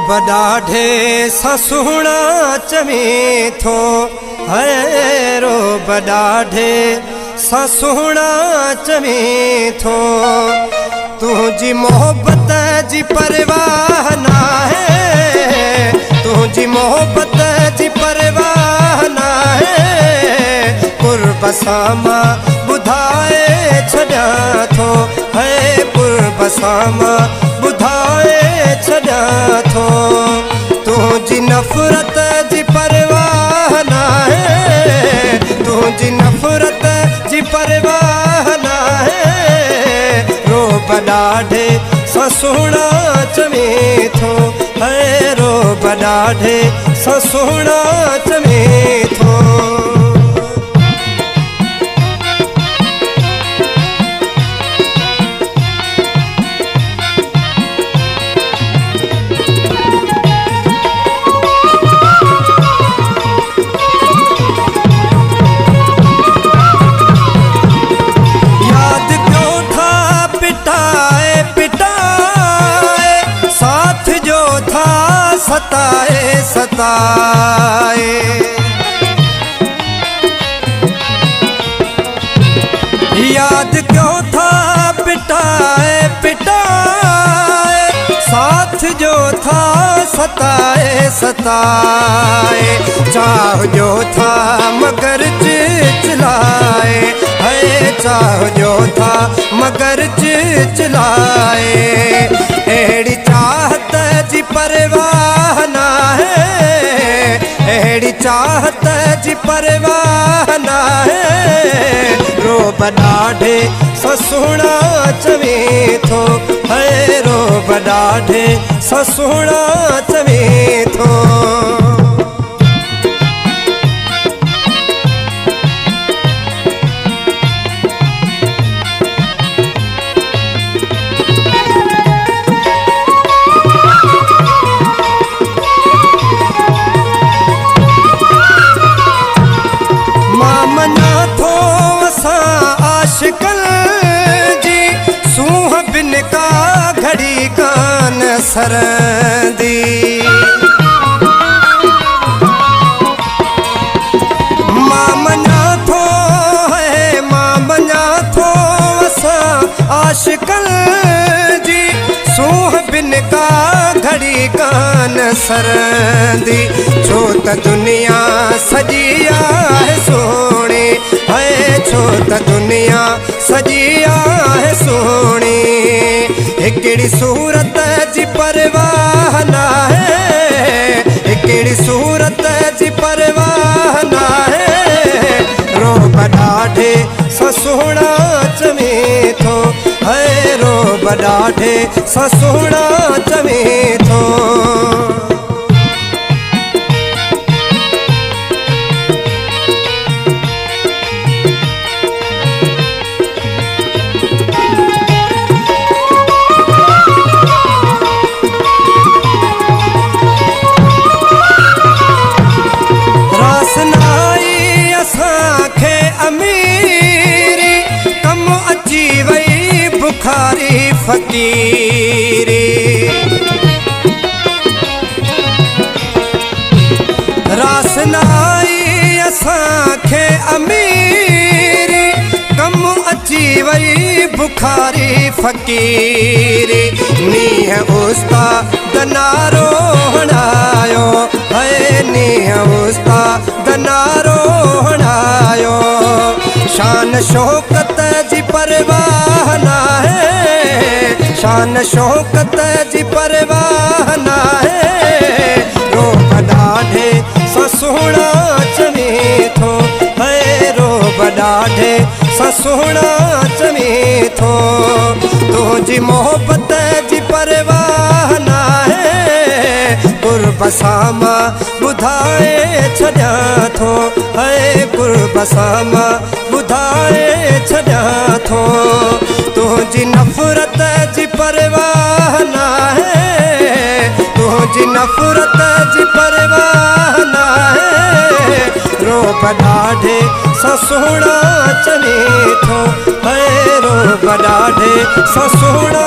ॾाढे ससुणा चवे थो है रोब ॾाढे ससुणा चवे थो तुझी मोहब्बत जी परवाह ना है तुझी मोहब्बत जी परवाह ना है कुर्ब सामा बुधाए छॾा थो है कुर्ब सामा बुधाए छॾा थो तुझी नफ़रत जी परवाह ना है तुझी नफ़रत जी परवाह ना है रोब ॾाढे ससुणा चवे थो है रोब ॾाढे ससुणा चवे थो। सताए सताए याद क्यों था पिटाए पिटाए साथ जो था सताए सताए चाह जो था मगर चिल्लाए है चाह जो था मगर चिल्लाए एड़ी चाहत जी परवाह ना है एड़ी चाहत जी परवाह ना है रोब ॾाढे ससुणा चवे थो है रोब ॾाढे ससुणा चवे थो। घड़ी कान सरदी मां मञा थो है मां मञा थो असां आशिकल जी सूह बिन का घड़ी कान सरदी छो त दुनिया सजी आहे सोणी है छो त दुनिया सजी आहे सोणी हिकिड़ी सूरत जी परवाह ना है हिकिड़ी सूरत जी परवाह ना है रोब ॾाढे ससुणा चवे थो है रोब ॾाढे ससुणा चवे थो। बुखारी फकीरी रासनाई असांखे अमीरी कम अची वई बुखारी फकीरी नीह उस्ताद नारो हणायो है नीह उस्ताद नारो हणायो शान शौकत जी परवाह ना है शान शौकत जी परवाह ना है रोब ॾाढे ससुणा चवे थो है रोब ॾाढे ससुणा चवे थो तुझी मोहब्बत जी परवाह ना है कुर्ब सामा बुधाए छॾा थो है कुर्ब सामा बुधाए छॾा थो तुझी नफ़रत जी परवाह ना है तुझी नफ़रत जी परवाह ना है रोब ॾाढे ससुणा चवे थो है रोब ॾाढे ससुणा